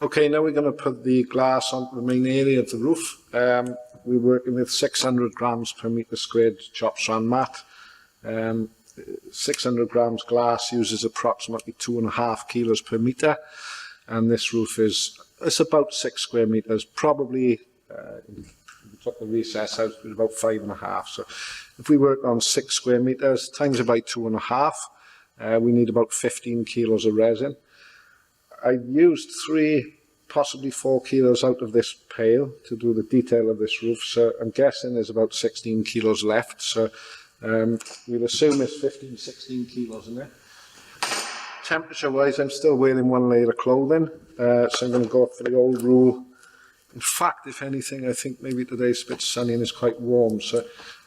Okay, now we're going to put the glass onto the main area of the roof. We're working with 600 grams per metre squared chopped strand mat. 600 grams glass uses approximately 2.5 kilos per metre, and this roof it's about 6 square metres, probably if we took the recess out, it's about 5.5. So if we work on 6 square metres times by 2.5, we need about 15 kilos of resin. I used 3, possibly 4 kilos out of this pail to do the detail of this roof, so I'm guessing there's about 16 kilos left. So we'll assume it's 15, 16 kilos in there. Temperature wise, I'm still wearing 1 layer of clothing, so I'm going to go for the old rule. In fact, if anything, I think maybe today's a bit sunny and it's quite warm, so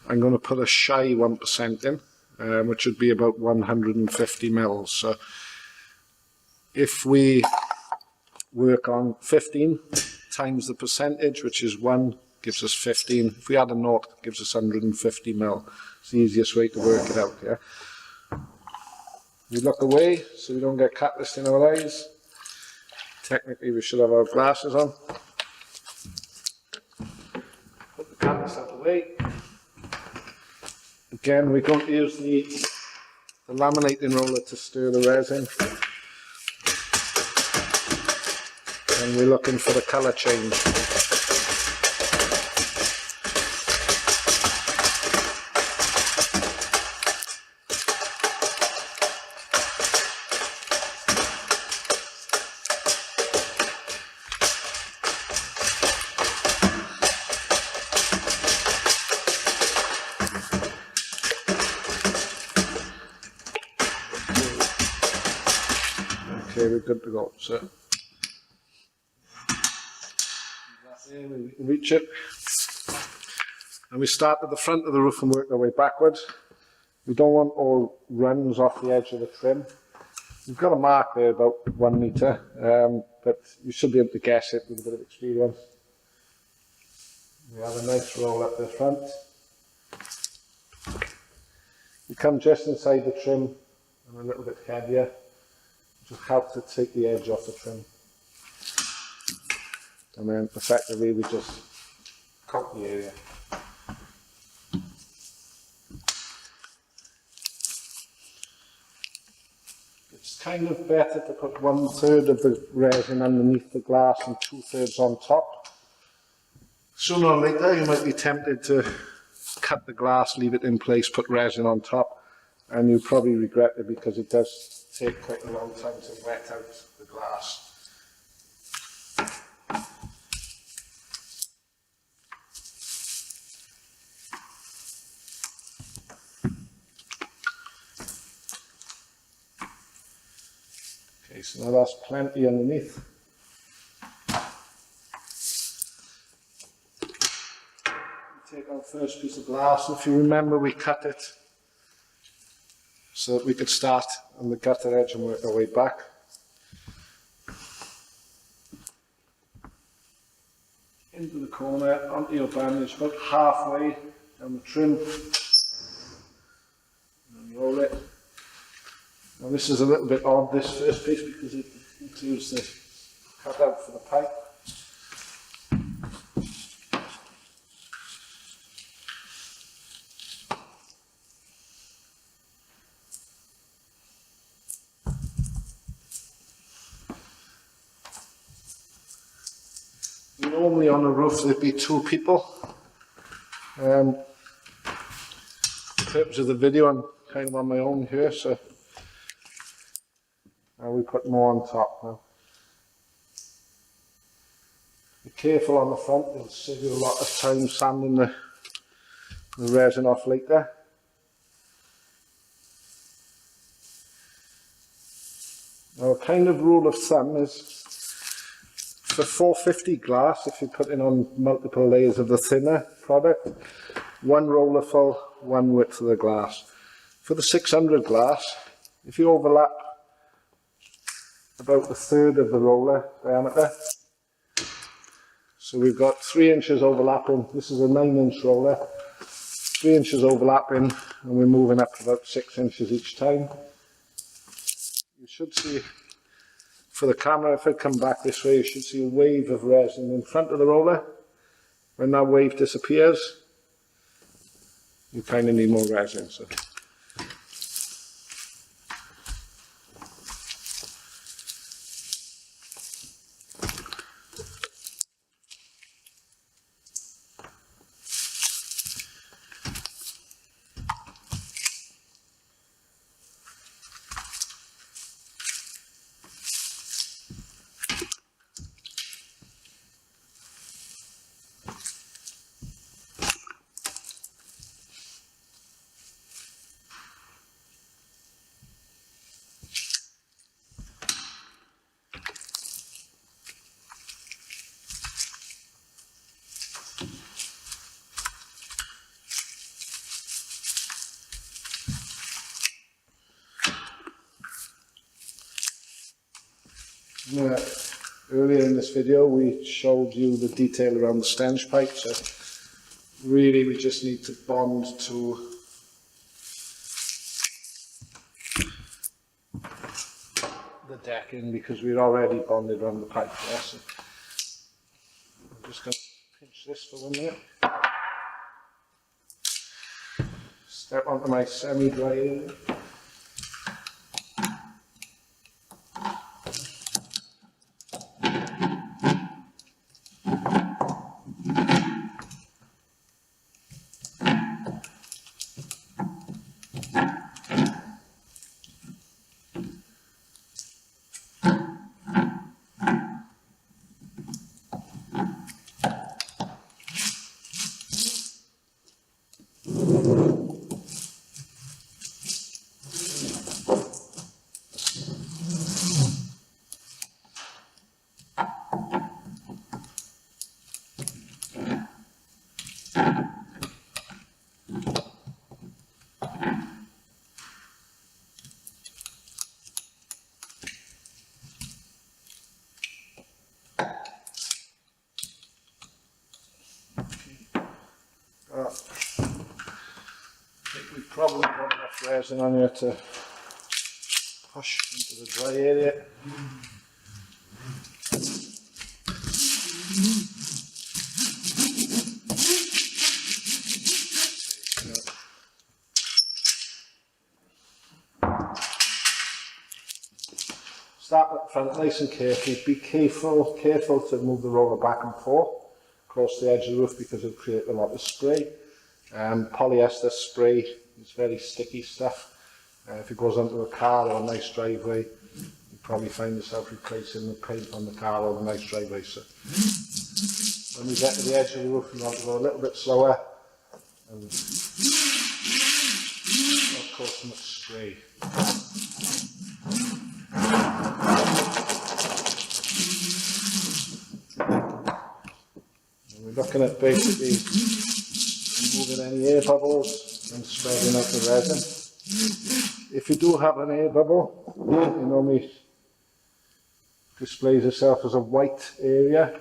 I'm going to put a shy 1% in, which would be about 150 mils. So if we work on 15 times the percentage, which is 1, gives us 15. If we add a naught, it gives us 150 mil. It's the easiest way to work it out, yeah? We look away so we don't get catalyst in our eyes. Technically, we should have our glasses on. Put the catalyst out of the way. Again, we're going to use the laminating roller to stir the resin. And we're looking for the colour change. Okay, we're good to go. So we reach it, and we start at the front of the roof and work our way backwards. We don't want all runs off the edge of the trim. We've got a mark there about 1 metre, but you should be able to guess it with a bit of experience. We have a nice roll up the front. You come just inside the trim and a little bit heavier, just helps to take the edge off the trim. And then effectively we just coat the area. It's kind of better to put 1/3 of the resin underneath the glass and 2/3 on top. Sooner or later you might be tempted to cut the glass, leave it in place, put resin on top, and you'll probably regret it because it does take quite a long time to wet out the glass. Okay, so now that's plenty underneath. Take our first piece of glass, and if you remember, we cut it so that we could start on the gutter edge and work our way back. Into the corner, onto your bandage, about halfway down the trim, and roll it. Now this is a little bit odd, this first piece, because it includes the cutout for the pipe. Normally on a roof there'd be 2 people. For the purpose of the video, I'm kind of on my own here, so now we put more on top now. Be careful on the front, it'll save you a lot of time sanding the resin off later. Now a kind of rule of thumb is, for 450 glass, if you're putting on multiple layers of the thinner product, 1 roller full, 1 width of the glass. For the 600 glass, if you overlap about 1/3 of the roller diameter, so we've got 3 inches overlapping, this is a 9-inch roller, 3 inches overlapping, and we're moving up about 6 inches each time. You should see for the camera, if I come back this way, you should see a wave of resin in front of the roller. When that wave disappears, you kind of need more resin. So. Earlier in this video we showed you the detail around the stench pipe, so really we just need to bond to the decking because we're already bonded around the pipe there. So I'm just going to pinch this for 1 minute. Step onto my semi-dry area. Probably got enough resin on here to push into the dry area. Start at the front nice and carefully. Be careful to move the roller back and forth across the edge of the roof because it'll create a lot of spray. Polyester spray is very sticky stuff. If it goes onto a car or a nice driveway, you probably find yourself replacing the paint on the car or the nice driveway. So when we get to the edge of the roof, we want to go a little bit slower and not cause much spray. And we're looking at basically removing any air bubbles and spreading out the resin. If you do have an air bubble, it normally displays itself as a white area.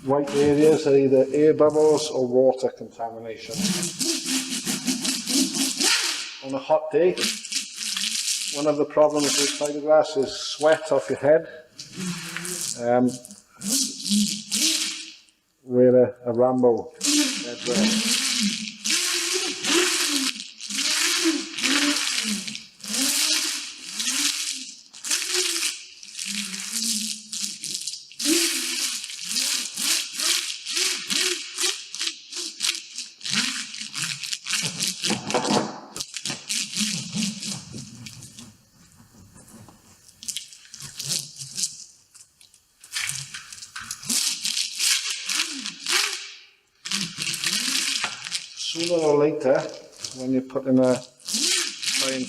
White areas are either air bubbles or water contamination. On a hot day, one of the problems with fiberglass is sweat off your head. Wear a Rambo headwear. Sooner or later, when you're putting a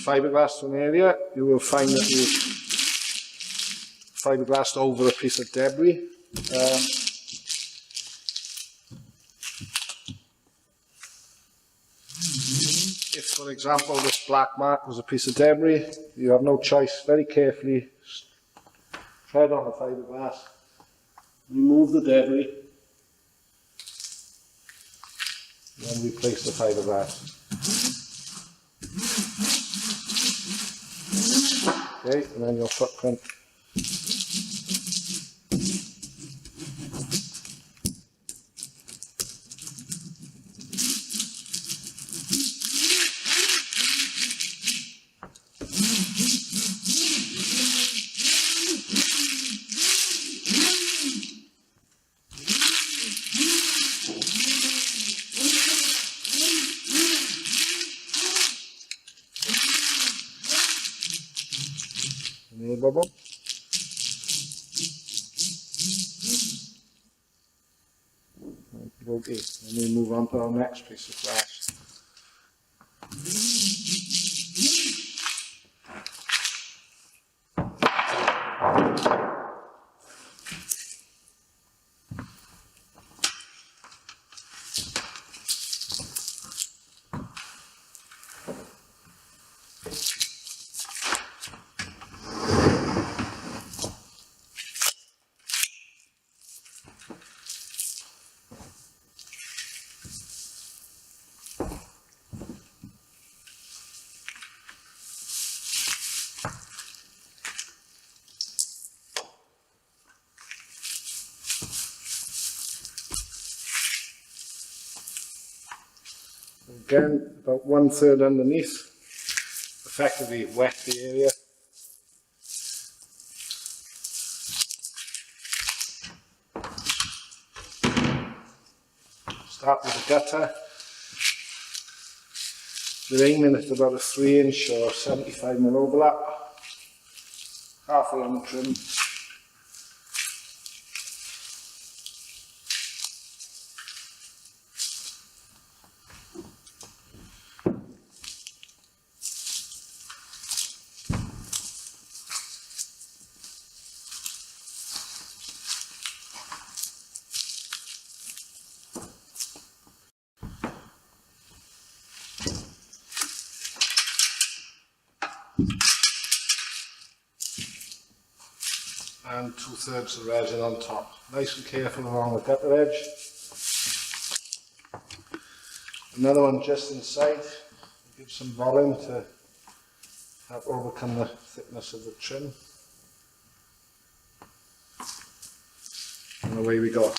fiberglass to an area, you will find that you've fiberglassed over a piece of debris. If, for example, this black mark was a piece of debris, you have no choice. Very carefully tread on the fiberglass, remove the debris, and replace the fiberglass. Okay, and then your footprint an air bubble. Okay, and we move on to our next piece of glass. Again, about 1/3 underneath, effectively wet the area. Start with the gutter. We're aiming at about a 3" or 75mm overlap. Half a long trim. And 2/3 of resin on top. Nice and careful along the gutter edge. Another one just inside. Give some volume to help overcome the thickness of the trim. And away we go.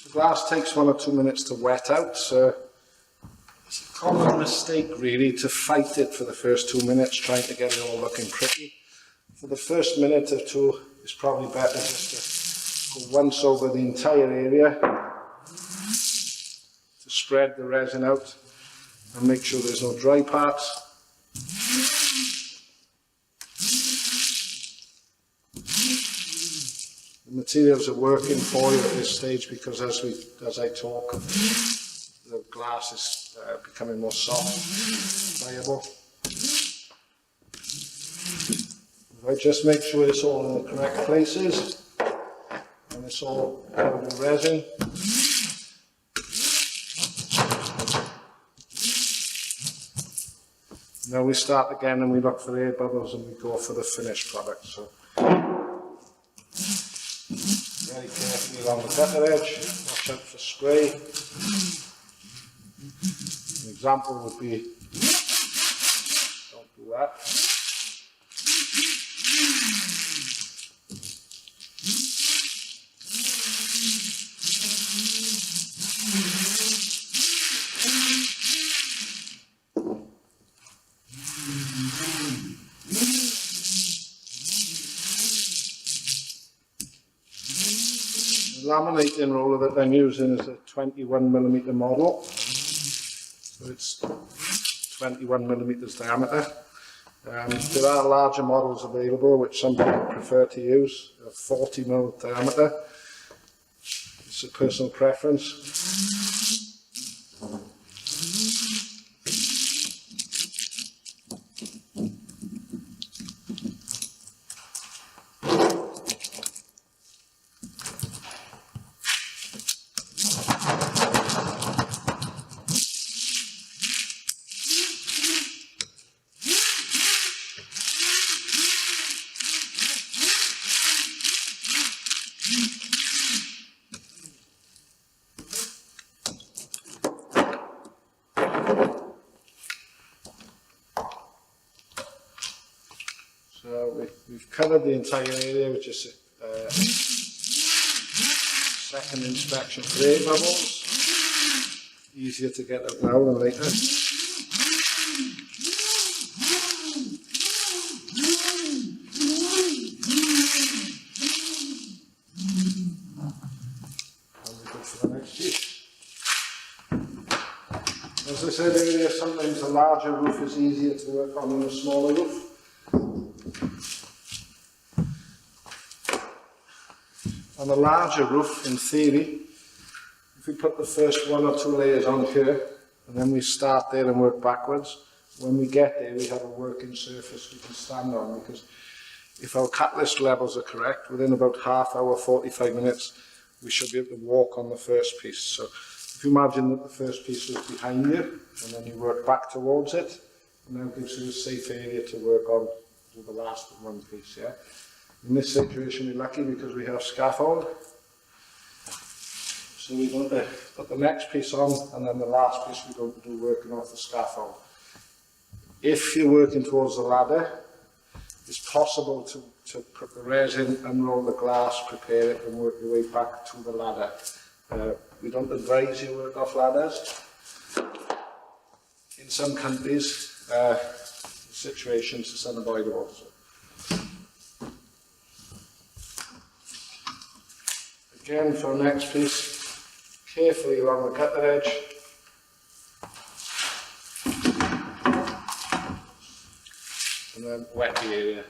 The glass takes 1 or 2 minutes to wet out, so it's a common mistake really to fight it for the first 2 minutes trying to get it all looking pretty. For the first minute or two it's probably better just to go once over the entire area to spread the resin out and make sure there's no dry parts. The materials are working for you at this stage because as I talk, the glass is becoming more soft, pliable. If I just make sure it's all in the correct places and it's all covered with resin. Now we start again and we look for air bubbles and we go for the finished product. So very carefully along the gutter edge, watch out for spray. An example would be, don't do that. The laminating roller that I'm using is a 21mm model. So it's 21 millimeters diameter. There are larger models available which some people prefer to use, 40 mil diameter. It's a personal preference. So we've covered the entire area, which is second inspection for air bubbles. Easier to get out now than later. And we go for the next piece. As I said earlier, sometimes a larger roof is easier to work on than a smaller roof. On a larger roof, in theory, if we put the first 1 or 2 layers on here, and then we start there and work backwards, when we get there we have a working surface we can stand on, because if our catalyst levels are correct, within about half hour, 45 minutes, we should be able to walk on the first piece. So if you imagine that the first piece was behind you, and then you work back towards it, and that gives you a safe area to work on to the last one piece, yeah? In this situation we're lucky because we have scaffold. So we're going to put the next piece on, and then the last piece we're going to do working off the scaffold. If you're working towards the ladder, it's possible to put the resin, unroll the glass, prepare it and work your way back to the ladder. We don't advise you work off ladders. In some countries, situations it's unavoidable. So. Again, for the next piece, carefully along the cutter edge. And then wet the area.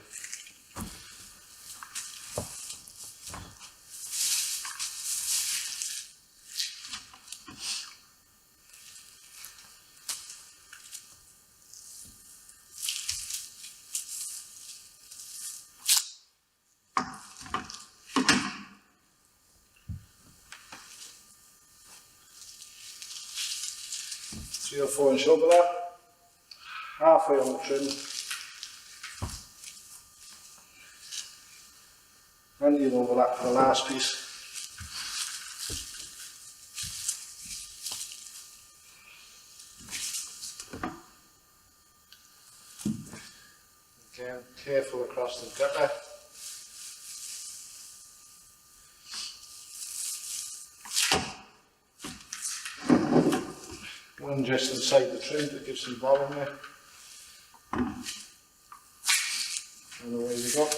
Three or 4 inch over that, halfway on the trim, and you overlap for the last piece. Again, careful across the gutter. One just inside the trim to give some volume there. And away we go.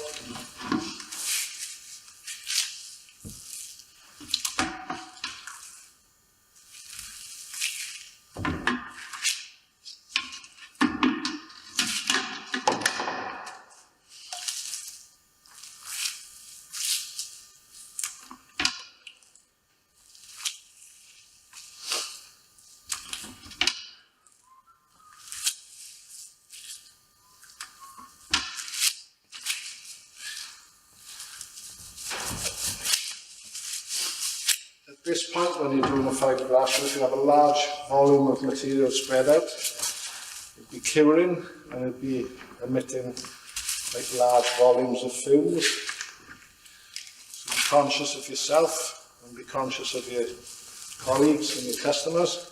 At this point, when you're doing a fiberglass roof, you have a large volume of material spread out. It'd be curing and it'd be emitting like large volumes of fumes. So be conscious of yourself and be conscious of your colleagues and your customers.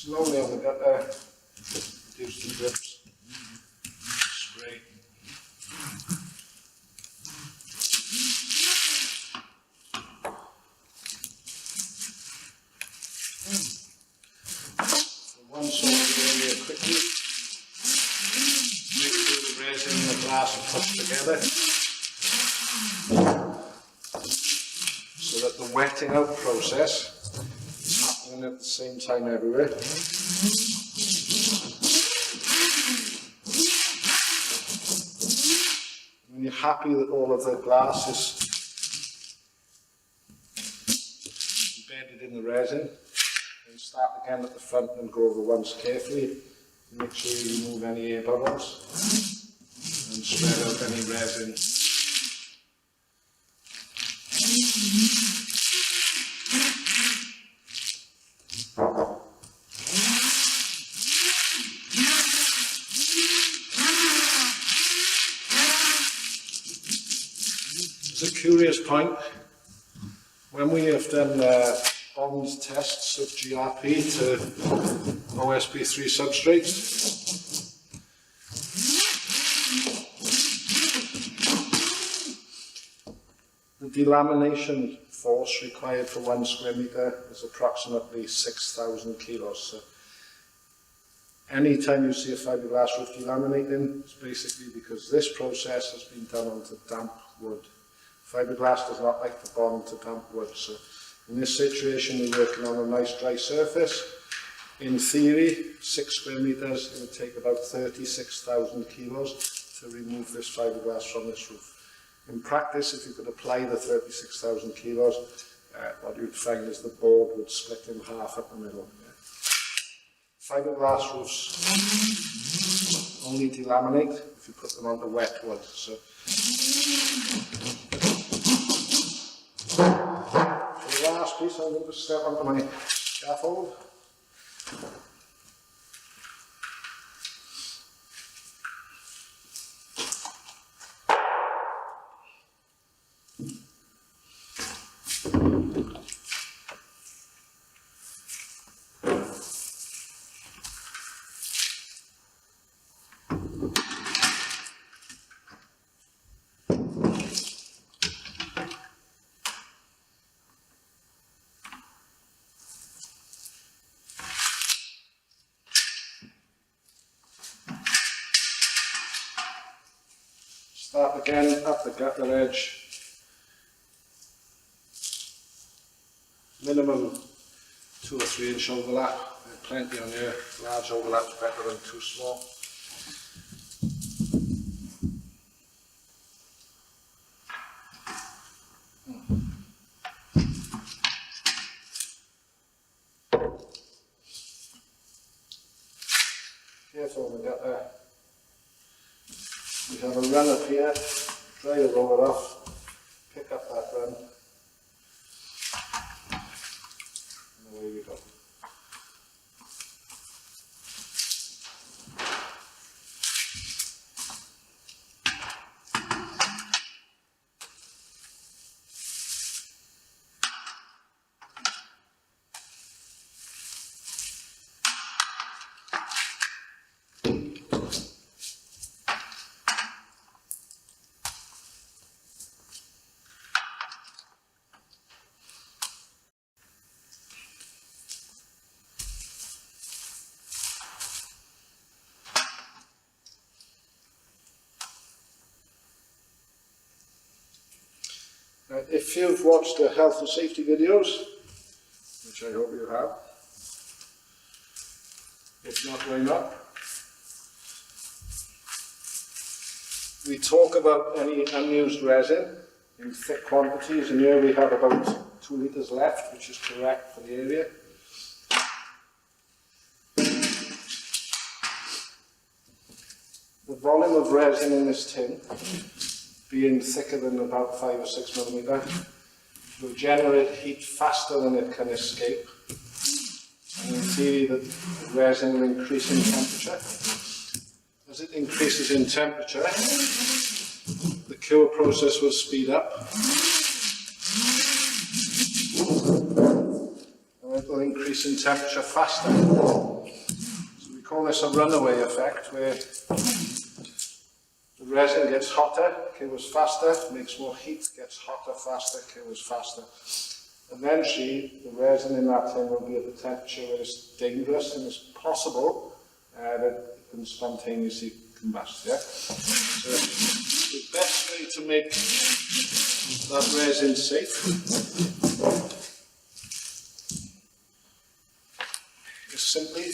Slowly on the gutter, do some drips, spray. resin and the glass are pushed together so that the wetting out process is happening at the same time everywhere. When you're happy that all of the glass is embedded in the resin, then start again at the front and go over once carefully. Make sure you remove any air bubbles and spread out any resin. As a curious point, when we have done bond tests of GRP to OSB3 substrates, the delamination force required for 1 square metre is approximately 6,000 kilos. So anytime you see a fiberglass roof delaminating, it's basically because this process has been done onto damp wood. Fiberglass does not like to bond to damp wood, so in this situation we're working on a nice dry surface. In theory, 6 square metres, it would take about 36,000 kilos to remove this fiberglass from this roof. In practice, if you could apply the 36,000 kilos, what you'd find is the board would split in half at the middle. Fiberglass roofs only delaminate if you put them onto wet wood. So for the last piece, I'm going to step onto my scaffold. Start again at the gutter edge, minimum 2 or 3 inch overlap, plenty on here, large overlap's better than too small. Careful when we get there. We have a run up here, dry the roller off, pick up that run, and away we go. If you've watched the health and safety videos, which I hope you have, if not, why not? We talk about any unused resin in thick quantities, and here we have about 2 litres left, which is correct for the area. The volume of resin in this tin, being thicker than about 5 or 6 millimetre, will generate heat faster than it can escape. And in theory, the resin will increase in temperature. As it increases in temperature, the cure process will speed up. And it will increase in temperature faster. So we call this a runaway effect, where the resin gets hotter, cures faster, makes more heat, gets hotter, faster, cures faster. Eventually, the resin in that tin will be at the temperature where it's dangerous, and it's possible that it can spontaneously combust, yeah? So the best way to make that resin safe is simply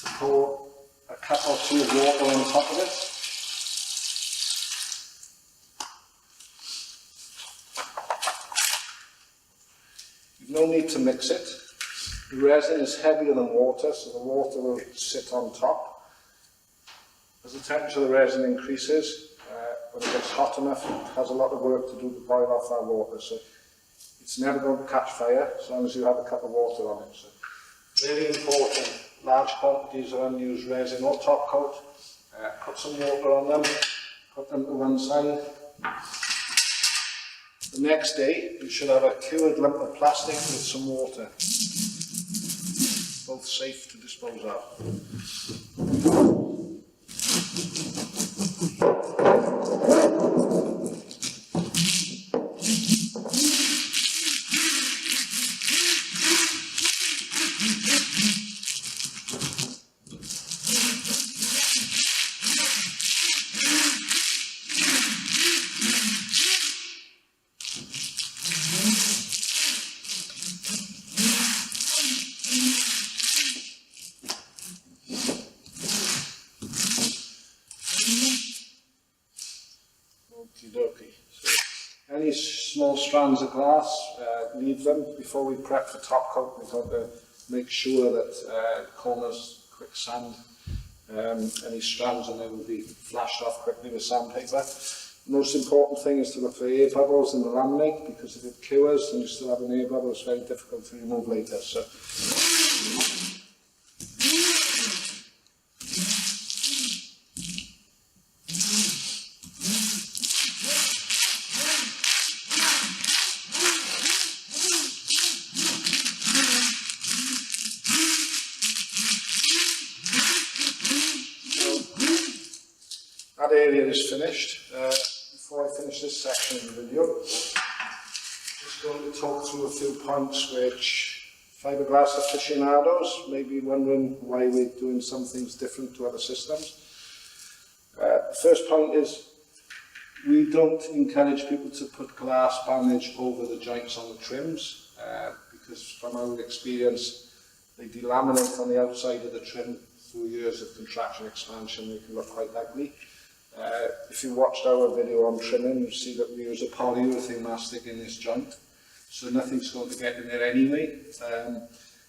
to pour a cup or two of water on top of it. You've no need to mix it. The resin is heavier than water, so the water will sit on top. As the temperature of the resin increases, when it gets hot enough, it has a lot of work to do to boil off that water. So it's never going to catch fire as long as you have a cup of water on it. So really important, large quantities of unused resin or top coat. Put some water on them, put them to one side. The next day, you should have a cured lump of plastic with some water. Both safe to dispose of. Okie-dokie. So, any small strands of glass, leave them before we prep for top coat. We've got to make sure that corners quick sand. Any strands in there will be flashed off quickly with sandpaper. Most important thing is to look for air bubbles in the laminate, because if it cures and you still have an air bubble, it's very difficult to remove later. So. That area is finished. Before I finish this section of the video, I'm just going to talk through a few points which fiberglass aficionados may be wondering why we're doing some things different to other systems. The first point is we don't encourage people to put glass bandage over the joints on the trims, because from our experience they delaminate on the outside of the trim through years of contraction expansion. They can look quite ugly. If you watched our video on trimming, you see that we use a polyurethane mastic in this joint, so nothing's going to get in there anyway.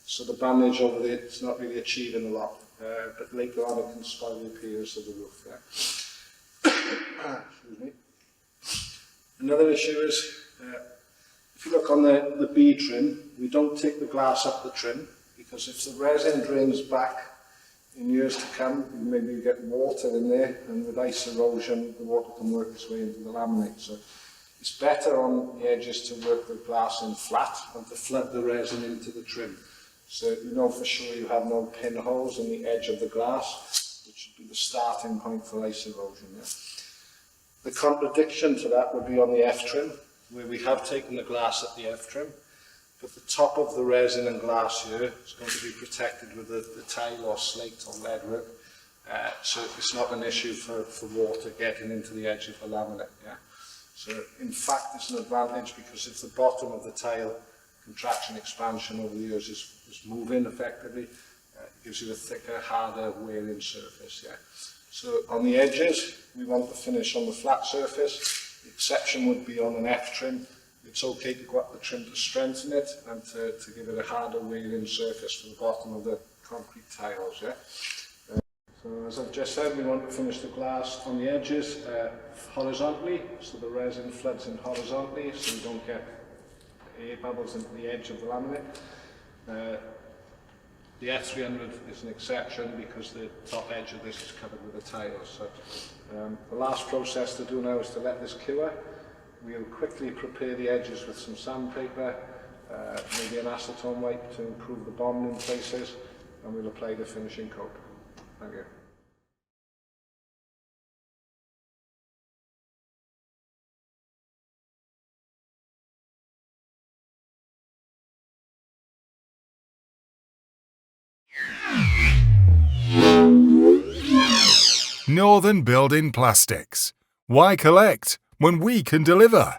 So the bandage over there is not really achieving a lot, but later on it can spoil the appearance of the roof. Excuse me. Another issue is, if you look on the B trim, we don't take the glass up the trim, because if the resin drains back in years to come, maybe you get water in there, and with ice erosion, the water can work its way into the laminate. So it's better on the edges to work the glass in flat and to flood the resin into the trim. So you know for sure you have no pinholes in the edge of the glass, which should be the starting point for ice erosion. Yeah? The contradiction to that would be on the F trim, where we have taken the glass at the F trim, but the top of the resin and glass here is going to be protected with the tile or slate or leadwork, so it's not an issue for water getting into the edge of the laminate. Yeah? So in fact it's an advantage, because if the bottom of the tile contraction expansion over the years is moving effectively, it gives you a thicker, harder wearing surface. Yeah? So on the edges we want the finish on the flat surface. The exception would be on an F trim. It's okay to go up the trim to strengthen it and to give it a harder wearing surface for the bottom of the concrete tiles. Yeah? So as I've just said, we want to finish the glass on the edges horizontally, so the resin floods in horizontally, so you don't get air bubbles into the edge of the laminate. The F300 is an exception because the top edge of this is covered with a tile. So the last process to do now is to let this cure. We'll quickly prepare the edges with some sandpaper, maybe an acetone wipe to improve the bond in places, and we'll apply the finishing coat. Thank you. Northern Building Plastics. Why collect when we can deliver?